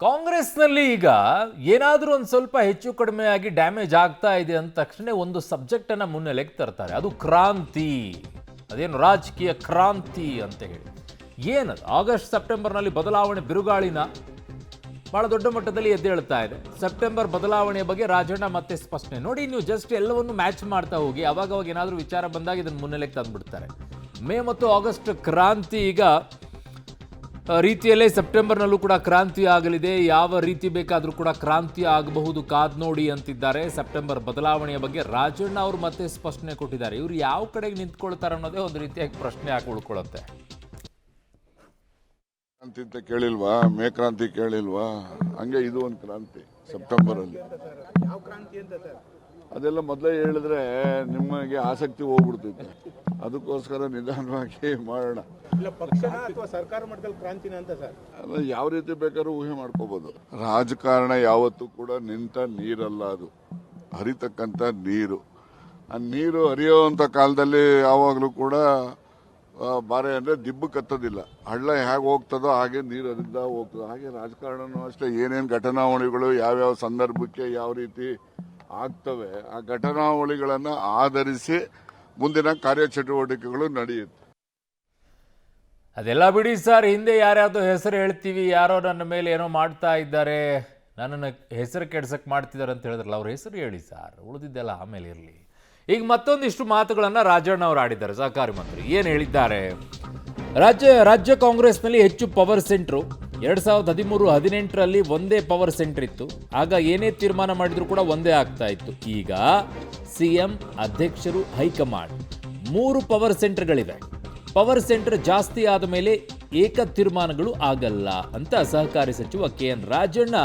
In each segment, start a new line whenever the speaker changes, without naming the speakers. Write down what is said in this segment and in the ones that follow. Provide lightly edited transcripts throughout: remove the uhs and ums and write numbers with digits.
ಕಾಂಗ್ರೆಸ್ನಲ್ಲಿ ಈಗ ಏನಾದರೂ ಒಂದು ಸ್ವಲ್ಪ ಹೆಚ್ಚು ಕಡಿಮೆ ಆಗಿ ಡ್ಯಾಮೇಜ್ ಆಗ್ತಾ ಇದೆ ಅಂದ ತಕ್ಷಣ ಒಂದು ಸಬ್ಜೆಕ್ಟ್ ಅನ್ನ ಮುನ್ನೆಲೆಗೆ ತರ್ತಾರೆ. ಅದು ಕ್ರಾಂತಿ. ಅದೇನು ರಾಜಕೀಯ ಕ್ರಾಂತಿ ಅಂತ ಹೇಳಿ. ಏನದು ಆಗಸ್ಟ್ ಸೆಪ್ಟೆಂಬರ್ನಲ್ಲಿ ಬದಲಾವಣೆ ಬಿರುಗಾಳಿನ ಬಹಳ ದೊಡ್ಡ ಮಟ್ಟದಲ್ಲಿ ಎದ್ದೇಳ್ತಾ ಇದೆ. ಸೆಪ್ಟೆಂಬರ್ ಬದಲಾವಣೆಯ ಬಗ್ಗೆ ರಾಜಣ್ಣ ಮತ್ತೆ ಸ್ಪಷ್ಟನೆ. ನೋಡಿ, ನೀವು ಜಸ್ಟ್ ಎಲ್ಲವನ್ನು ಮ್ಯಾಚ್ ಮಾಡ್ತಾ ಹೋಗಿ ಅವಾಗ ಏನಾದರೂ ವಿಚಾರ ಬಂದಾಗ ಇದನ್ನು ಮುನ್ನೆಲೆಗೆ ತಂದುಬಿಡ್ತಾರೆ. ಮೇ ಮತ್ತು ಆಗಸ್ಟ್ ಕ್ರಾಂತಿ ಈಗ ರೀತಿಯಲ್ಲೇ ಸೆಪ್ಟೆಂಬರ್ನಲ್ಲೂ ಕೂಡ ಕ್ರಾಂತಿ ಆಗಲಿದೆ. ಯಾವ ರೀತಿ ಬೇಕಾದರೂ ಕೂಡ ಕ್ರಾಂತಿ ಆಗಬಹುದು, ಕಾದ್ ನೋಡಿ ಅಂತಿದ್ದಾರೆ. ಸೆಪ್ಟೆಂಬರ್ ಬದಲಾವಣೆಯ ಬಗ್ಗೆ ರಾಜಣ್ಣ ಅವರು ಮತ್ತೆ ಸ್ಪಷ್ಟನೆ ಕೊಟ್ಟಿದ್ದಾರೆ. ಇವರು ಯಾವ ಕಡೆಗೆ ನಿಂತ್ಕೊಳ್ತಾರೆ ಅನ್ನೋದೇ ಒಂದು ರೀತಿಯಾಗಿ ಪ್ರಶ್ನೆ ಹಾಕಿ ಉಳ್ಕೊಳ್ಳುತ್ತೆ.
ಕ್ರಾಂತಿ ಅಂತ ಕೇಳಿಲ್ವಾ? ಮೇ ಕ್ರಾಂತಿ ಕೇಳಿಲ್ವಾ? ಹಂಗೆ ಇದು ಒಂದು ಕ್ರಾಂತಿ ಸೆಪ್ಟೆಂಬರ್ ಅಲ್ಲಿ.
ಯಾವ ಕ್ರಾಂತಿ ಅಂತ ಸರ್?
ಅದೆಲ್ಲ ಮೊದಲೇ ಹೇಳಿದ್ರೆ ನಿಮಗೆ ಆಸಕ್ತಿ ಹೋಗ್ಬಿಡ್ತೈತೆ. ಅದಕ್ಕೋಸ್ಕರ ನಿಧಾನವಾಗಿ ಮಾಡೋಣ.
ಇಲ್ಲ ಪಕ್ಷನ ಅಥವಾ ಸರ್ಕಾರ ಮಟ್ಟದಲ್ಲಿ ಕ್ರಾಂತಿನ ಅಂತ ಸರ್?
ಅಲ್ಲ, ಯಾವ ರೀತಿ ಬೇಕಾದ್ರೂ ಊಹೆ ಮಾಡ್ಕೋಬಹುದು. ರಾಜಕಾರಣ ಯಾವತ್ತೂ ಕೂಡ ನಿಂತ ನೀರಲ್ಲ, ಅದು ಹರಿತಕ್ಕಂಥ ನೀರು. ಆ ನೀರು ಹರಿಯುವಂಥ ಕಾಲದಲ್ಲಿ ಯಾವಾಗಲೂ ಕೂಡ ಬಾರೆ ಅಂದರೆ ದಿಬ್ಬು ಕತ್ತೋದಿಲ್ಲ. ಹಳ್ಳ ಹೇಗೆ ಹೋಗ್ತದೋ ಹಾಗೆ ನೀರು ಹರಿದ ಹೋಗ್ತದೆ. ಹಾಗೆ ರಾಜಕಾರಣನೂ ಅಷ್ಟೇ. ಏನೇನು ಘಟನಾವಳಿಗಳು ಯಾವ್ಯಾವ ಸಂದರ್ಭಕ್ಕೆ ಯಾವ ರೀತಿ ಆಗ್ತವೆ, ಆ ಘಟನಾವಳಿಗಳನ್ನು ಆಧರಿಸಿ ಮುಂದಿನ ಕಾರ್ಯಚಟುವಟಿಕೆಗಳು ನಡೆಯುತ್ತೆ.
ಅದೆಲ್ಲ ಬಿಡಿ ಸರ್. ಹಿಂದೆ ಯಾರ್ಯಾರ್ದು ಹೆಸರು ಹೇಳ್ತೀವಿ, ಯಾರೋ ನನ್ನ ಮೇಲೆ ಏನೋ ಮಾಡ್ತಾ ಇದ್ದಾರೆ, ನನ್ನನ್ನು ಹೆಸರು ಕೆಡ್ಸಕ್ಕೆ ಮಾಡ್ತಿದ್ದಾರೆ ಅಂತ ಹೇಳಿದ್ರಲ್ಲ, ಅವ್ರ ಹೆಸರು ಹೇಳಿ ಸರ್, ಉಳಿದಿದ್ದೆಲ್ಲ ಆಮೇಲೆ ಇರಲಿ. ಈಗ ಮತ್ತೊಂದಿಷ್ಟು ಮಾತುಗಳನ್ನು ರಾಜಣ್ಣ ಅವರು ಆಡಿದ್ದಾರೆ. ಸಹಕಾರಿ ಮಂತ್ರಿ ಏನು ಹೇಳಿದ್ದಾರೆ? ರಾಜ್ಯ ಕಾಂಗ್ರೆಸ್ನಲ್ಲಿ ಹೆಚ್ಚು ಪವರ್ ಸೆಂಟ್ರು. 2013-18ರಲ್ಲಿ ಒಂದೇ ಪವರ್ ಸೆಂಟರ್ ಇತ್ತು. ಆಗ ಏನೇ ತೀರ್ಮಾನ ಮಾಡಿದ್ರು ಕೂಡ ಒಂದೇ ಆಗ್ತಾ ಇತ್ತು. ಈಗ ಸಿಎಂ, ಅಧ್ಯಕ್ಷರು, ಹೈಕಮಾಂಡ್ 3 ಪವರ್ ಸೆಂಟರ್ಗಳಿವೆ. ಪವರ್ ಸೆಂಟರ್ ಜಾಸ್ತಿ ಆದ ಮೇಲೆ ಏಕ ತೀರ್ಮಾನಗಳು ಆಗಲ್ಲ ಅಂತ ಸಹಕಾರಿ ಸಚಿವ KN ರಾಜಣ್ಣ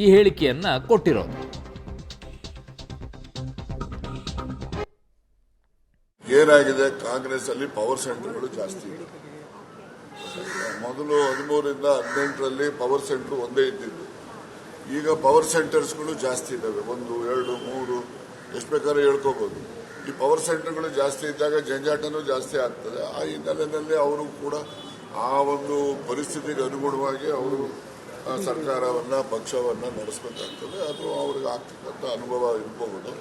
ಈ ಹೇಳಿಕೆಯನ್ನ ಕೊಟ್ಟಿರೋದು.
ಏನಾಗಿದೆ, ಕಾಂಗ್ರೆಸ್ ಅಲ್ಲಿ ಪವರ್ ಸೆಂಟರ್ಗಳು ಜಾಸ್ತಿ ಇದೆ. ಮೊದಲು 13-18ರಲ್ಲಿ ಪವರ್ ಸೆಂಟರ್ ಒಂದೇ ಇದ್ದಿದ್ದು. ಈಗ ಪವರ್ ಸೆಂಟರ್ಸ್ಗಳು ಜಾಸ್ತಿ ಇದ್ದಾವೆ. 1, 2, 3 ಎಷ್ಟು ಬೇಕಾದ್ರೂ ಹೇಳ್ಕೋಬಹುದು. ಈ ಪವರ್ ಸೆಂಟರ್ಗಳು ಜಾಸ್ತಿ ಇದ್ದಾಗ ಜಂಜಾಟನೂ ಜಾಸ್ತಿ ಆಗ್ತದೆ. ಆ ಹಿನ್ನೆಲೆಯಲ್ಲಿ ಅವರು ಕೂಡ ಆ ಒಂದು ಪರಿಸ್ಥಿತಿಗೆ ಅನುಗುಣವಾಗಿ ಅವರು ಸರ್ಕಾರವನ್ನ, ಪಕ್ಷವನ್ನ ನಡೆಸಬೇಕಾಗ್ತದೆ. ಅದು ಅವ್ರಿಗೆ ಆಗ್ತಕ್ಕಂಥ ಅನುಭವ ಇರಬಹುದು.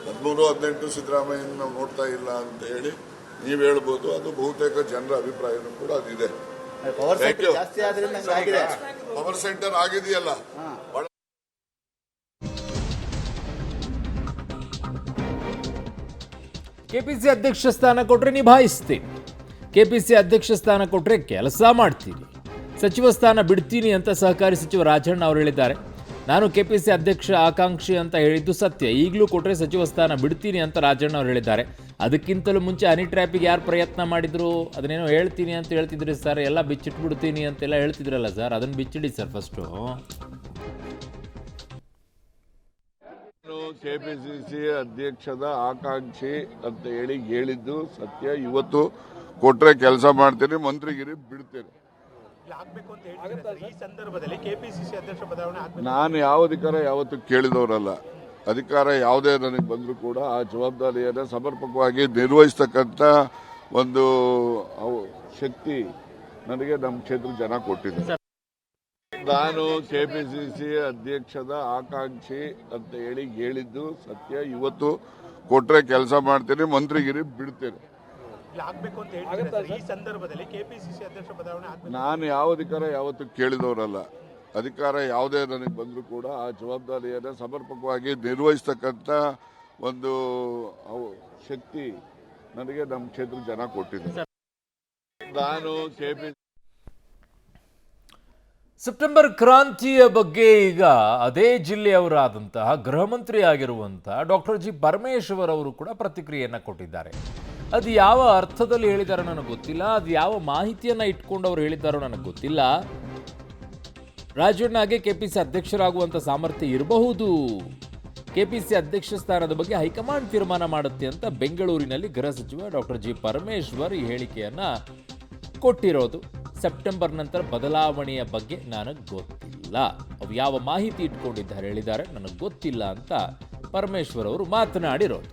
13-18 ಸಿದ್ದರಾಮಯ್ಯನ ನಾವು ನೋಡ್ತಾ ಇಲ್ಲ ಅಂತ ಹೇಳಿ ನೀವು ಹೇಳ್ಬೋದು. ಅದು ಬಹುತೇಕ ಜನರ ಅಭಿಪ್ರಾಯನೂ ಕೂಡ ಅದಿದೆ. ಪವರ್ ಸೆಂಟರ್ ಆಗಿದೆಯಲ್ಲ.
ಕೆಪಿಸಿ ಅಧ್ಯಕ್ಷ ಸ್ಥಾನ ಕೊಟ್ರೆ ನಿಭಾಯಿಸ್ತೀನಿ, ಕೆಪಿಸಿ ಅಧ್ಯಕ್ಷ ಸ್ಥಾನ ಕೊಟ್ರೆ ಕೆಲಸ ಮಾಡ್ತೀನಿ, ಸಚಿವ ಸ್ಥಾನ ಬಿಡ್ತೀನಿ ಅಂತ ಸಹಕಾರಿ ಸಚಿವ ರಾಜಣ್ಣ ಅವರು ಹೇಳಿದ್ದಾರೆ. ನಾನು ಕೆಪಿಸಿ ಅಧ್ಯಕ್ಷ ಆಕಾಂಕ್ಷಿ ಅಂತ ಹೇಳಿದ್ದು ಸತ್ಯ. ಈಗಲೂ ಕೊಟ್ಟರೆ ಸಚಿವ ಸ್ಥಾನ ಬಿಡ್ತೀನಿ ಅಂತ ರಾಜಣ್ಣ ಅವರು ಹೇಳಿದ್ದಾರೆ. ಅದಕ್ಕಿಂತಲೂ ಮುಂಚೆ ಹನಿ ಟ್ರ್ಯಾಪಿಗೆ ಯಾರು ಪ್ರಯತ್ನ ಮಾಡಿದ್ರು, ಅದನ್ನೇನೋ ಹೇಳ್ತೀನಿ ಅಂತ ಹೇಳ್ತಿದ್ರಿ ಸರ್, ಎಲ್ಲ ಬಿಚ್ಚಿಟ್ಬಿಡ್ತೀನಿ ಅಂತೆಲ್ಲ ಹೇಳ್ತಿದ್ರಲ್ಲ ಸರ್, ಅದನ್ನು ಬಿಚ್ಚಿಡಿ ಸರ್ ಫಸ್ಟು.
ಕೆಪಿಸಿಸಿ ಅಧ್ಯಕ್ಷದ ಆಕಾಂಕ್ಷಿ ಅಂತ ಹೇಳಿದ್ದು ಸತ್ಯ. ಇವತ್ತು ಕೊಟ್ರೆ ಕೆಲಸ ಮಾಡ್ತೇನೆ, ಮಂತ್ರಿಗಿರಿ ಬಿಡ್ತೇನೆ.
ಈ ಸಂದರ್ಭದಲ್ಲಿ ಕೆಪಿಸಿಸಿ ಅಧ್ಯಕ್ಷ ಬದಲಾವಣೆ ಆಗಬೇಕು.
ನಾನು ಯಾವ ಅಧಿಕಾರ ಯಾವತ್ತೂ ಕೇಳಿದವರಲ್ಲ. ಅಧಿಕಾರ ಯಾವುದೇ ನನಗೆ ಬಂದರೂ ಕೂಡ ಆ ಜವಾಬ್ದಾರಿಯನ್ನು ಸಮರ್ಪಕವಾಗಿ ನಿರ್ವಹಿಸ್ತಕ್ಕಂಥ ಒಂದು ಶಕ್ತಿ ನನಗೆ ನಮ್ಮ ಕ್ಷೇತ್ರ ಜನ ಕೊಟ್ಟಿದೆ. ನಾನು ಕೆಪಿಸಿಸಿ ಅಧ್ಯಕ್ಷದ ಆಕಾಂಕ್ಷಿ ಅಂತ ಹೇಳಿದ್ದು ಸತ್ಯ. ಇವತ್ತು ಕೊಟ್ರೆ ಕೆಲಸ ಮಾಡ್ತೇನೆ, ಮಂತ್ರಿಗಿರಿ ಬಿಡ್ತೇನೆ.
ಈ ಸಂದರ್ಭದಲ್ಲಿ ಕೆಪಿಸಿಸಿ ಅಧ್ಯಕ್ಷ ಬದಲಾವಣೆ ಆಗಬೇಕು.
ನಾನು ಯಾವ ಅಧಿಕಾರ ಯಾವತ್ತೂ ಕೇಳಿದವರಲ್ಲ. ಅಧಿಕಾರ ಯಾವುದೇ ನನಗೆ ಬಂದರೂ ಕೂಡ ಆ ಜವಾಬ್ದಾರಿಯನ್ನು ಸಮರ್ಪಕವಾಗಿ ನಿರ್ವಹಿಸ್ತಕ್ಕಂಥ ಒಂದು ಶಕ್ತಿ ನನಗೆ ನಮ್ಮ ಕ್ಷೇತ್ರ ಜನ ಕೊಟ್ಟಿದೆ. ನಾನು ಕೆಪಿಸಿ
ಸೆಪ್ಟೆಂಬರ್ ಕ್ರಾಂತಿಯ ಬಗ್ಗೆ ಈಗ ಅದೇ ಜಿಲ್ಲೆಯವರಾದಂತಹ ಗೃಹ ಮಂತ್ರಿ ಆಗಿರುವಂತಹ ಡಾಕ್ಟರ್ ಜಿ ಪರಮೇಶ್ವರ್ ಅವರು ಕೂಡ ಪ್ರತಿಕ್ರಿಯೆಯನ್ನು ಕೊಟ್ಟಿದ್ದಾರೆ. ಅದು ಯಾವ ಅರ್ಥದಲ್ಲಿ ಹೇಳಿದಾರೋ ನನಗೆ ಗೊತ್ತಿಲ್ಲ, ಅದು ಯಾವ ಮಾಹಿತಿಯನ್ನು ಇಟ್ಕೊಂಡು ಅವರು ಹೇಳಿದ್ದಾರೋ ನನಗೆ ಗೊತ್ತಿಲ್ಲ. ರಾಜಣ್ಣಗೆ ಕೆಪಿಸಿ ಅಧ್ಯಕ್ಷರಾಗುವಂಥ ಸಾಮರ್ಥ್ಯ ಇರಬಹುದು, ಕೆಪಿಸಿ ಅಧ್ಯಕ್ಷ ಸ್ಥಾನದ ಬಗ್ಗೆ ಹೈಕಮಾಂಡ್ ತೀರ್ಮಾನ ಮಾಡುತ್ತೆ ಅಂತ ಬೆಂಗಳೂರಿನಲ್ಲಿ ಗೃಹ ಸಚಿವ ಡಾಕ್ಟರ್ ಜಿ ಪರಮೇಶ್ವರ್ ಈ ಹೇಳಿಕೆಯನ್ನು ಕೊಟ್ಟಿರೋದು. ಸೆಪ್ಟೆಂಬರ್ ನಂತರ ಬದಲಾವಣೆಯ ಬಗ್ಗೆ ನನಗೆ ಗೊತ್ತಿಲ್ಲ, ಅವು ಯಾವ ಮಾಹಿತಿ ಇಟ್ಕೊಂಡಿದ್ದಾರೆ ಹೇಳಿದ್ದಾರೆ ನನಗೆ ಗೊತ್ತಿಲ್ಲ ಅಂತ ಪರಮೇಶ್ವರ್ ಅವರು ಮಾತನಾಡಿರೋದು.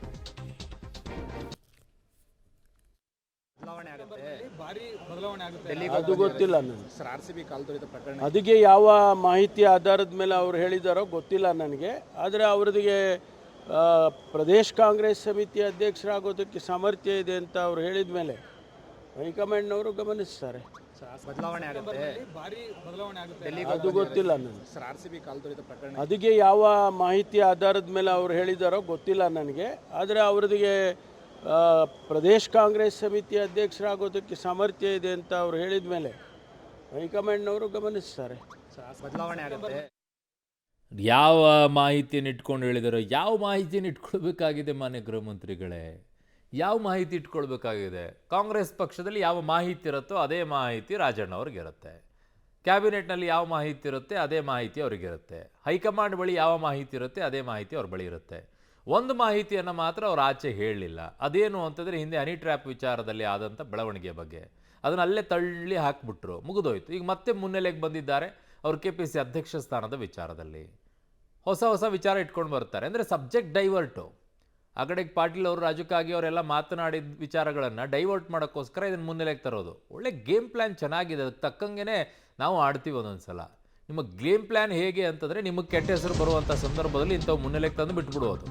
ಭಾರಿ ಬದಲಾವಣೆ ಅದು ಗೊತ್ತಿಲ್ಲ ನನಗೆ.
ಸರ್ RCB ಕಾಲ್ತುಳಿತ ಪ್ರಕರಣ
ಅದಕ್ಕೆ ಯಾವ ಮಾಹಿತಿ ಆಧಾರದ ಮೇಲೆ ಅವ್ರು ಹೇಳಿದಾರೋ ಗೊತ್ತಿಲ್ಲ ನನಗೆ. ಆದರೆ ಅವ್ರಿಗೆ ಪ್ರದೇಶ ಕಾಂಗ್ರೆಸ್ ಸಮಿತಿ ಅಧ್ಯಕ್ಷರಾಗೋದಕ್ಕೆ ಸಾಮರ್ಥ್ಯ ಇದೆ ಅಂತ ಅವ್ರು ಹೇಳಿದ ಮೇಲೆ ಹೈಕಮಾಂಡ್ನವರು ಗಮನಿಸ್ತಾರೆ.
ಬದಲಾವಣೆ ಆಗುತ್ತೆ
ಅದು ಗೊತ್ತಿಲ್ಲ ನನಗೆ.
ಸರ್ RCB ಕಾಲ್ತುಳಿತ ಪ್ರಕರಣ
ಅದಕ್ಕೆ ಯಾವ ಮಾಹಿತಿ ಆಧಾರದ ಮೇಲೆ ಅವ್ರು ಹೇಳಿದಾರೋ ಗೊತ್ತಿಲ್ಲ ನನಗೆ. ಆದರೆ ಅವ್ರಿಗೆ ಪ್ರದೇಶ ಕಾಂಗ್ರೆಸ್ ಸಮಿತಿ ಅಧ್ಯಕ್ಷರಾಗೋದಕ್ಕೆ ಸಾಮರ್ಥ್ಯ ಇದೆ ಅಂತ ಅವ್ರು ಹೇಳಿದ ಮೇಲೆ ಹೈಕಮಾಂಡ್ನವರು ಗಮನಿಸ್ತಾರೆ.
ಬದಲಾವಣೆ ಆಗುತ್ತೆ.
ಯಾವ ಮಾಹಿತಿಯನ್ನು ಇಟ್ಕೊಂಡು ಹೇಳಿದಾರೋ, ಯಾವ ಮಾಹಿತಿಯನ್ನು ಇಟ್ಕೊಳ್ಬೇಕಾಗಿದೆ ಮಾನ್ಯ ಗೃಹ ಮಂತ್ರಿಗಳೇ? ಯಾವ ಮಾಹಿತಿ ಇಟ್ಕೊಳ್ಬೇಕಾಗಿದೆ? ಕಾಂಗ್ರೆಸ್ ಪಕ್ಷದಲ್ಲಿ ಯಾವ ಮಾಹಿತಿ ಇರುತ್ತೋ ಅದೇ ಮಾಹಿತಿ ರಾಜಣ್ಣ ಅವ್ರಿಗಿರುತ್ತೆ. ಕ್ಯಾಬಿನೆಟ್ನಲ್ಲಿ ಯಾವ ಮಾಹಿತಿ ಇರುತ್ತೆ ಅದೇ ಮಾಹಿತಿ ಅವ್ರಿಗಿರುತ್ತೆ. ಹೈಕಮಾಂಡ್ ಬಳಿ ಯಾವ ಮಾಹಿತಿ ಇರುತ್ತೆ ಅದೇ ಮಾಹಿತಿ ಅವ್ರ ಬಳಿ ಇರುತ್ತೆ. ಒಂದು ಮಾಹಿತಿಯನ್ನು ಮಾತ್ರ ಅವ್ರು ಆಚೆ ಹೇಳಲಿಲ್ಲ. ಅದೇನು ಅಂತಂದರೆ ಹಿಂದೆ ಹನಿ ಟ್ರ್ಯಾಪ್ ವಿಚಾರದಲ್ಲಿ ಆದಂಥ ಬೆಳವಣಿಗೆ ಬಗ್ಗೆ. ಅದನ್ನು ಅಲ್ಲೇ ತಳ್ಳಿ ಹಾಕಿಬಿಟ್ರು, ಮುಗಿದೋಯ್ತು. ಈಗ ಮತ್ತೆ ಮುನ್ನೆಲೆಗೆ ಬಂದಿದ್ದಾರೆ ಅವರು KPC ಅಧ್ಯಕ್ಷ ಸ್ಥಾನದ ವಿಚಾರದಲ್ಲಿ. ಹೊಸ ಹೊಸ ವಿಚಾರ ಇಟ್ಕೊಂಡು ಬರ್ತಾರೆ. ಅಂದರೆ ಸಬ್ಜೆಕ್ಟ್ ಡೈವರ್ಟು. ಆ ಕಡೆಗೆ ಪಾಟೀಲ್ ಅವರು, ರಾಜಕಾಗಿ ಅವರೆಲ್ಲ ಮಾತನಾಡಿದ ವಿಚಾರಗಳನ್ನು ಡೈವರ್ಟ್ ಮಾಡೋಕ್ಕೋಸ್ಕರ ಇದನ್ನು ಮುನ್ನೆಲೆಗೆ ತರೋದು. ಒಳ್ಳೆ ಗೇಮ್ ಪ್ಲ್ಯಾನ್ ಚೆನ್ನಾಗಿದೆ. ಅದಕ್ಕೆ ತಕ್ಕಂಗೆ ನಾವು ಆಡ್ತೀವಿ ಒಂದೊಂದು ಸಲ. ನಿಮ್ಮ ಗೇಮ್ ಪ್ಲ್ಯಾನ್ ಹೇಗೆ ಅಂತಂದರೆ ನಿಮಗೆ ಕೆಟ್ಟ ಹೆಸರು ಬರುವಂಥ ಸಂದರ್ಭದಲ್ಲಿ ಇಂಥವು ಮುನ್ನೆಲೆಗೆ ತಂದು ಬಿಟ್ಬಿಡೋದು.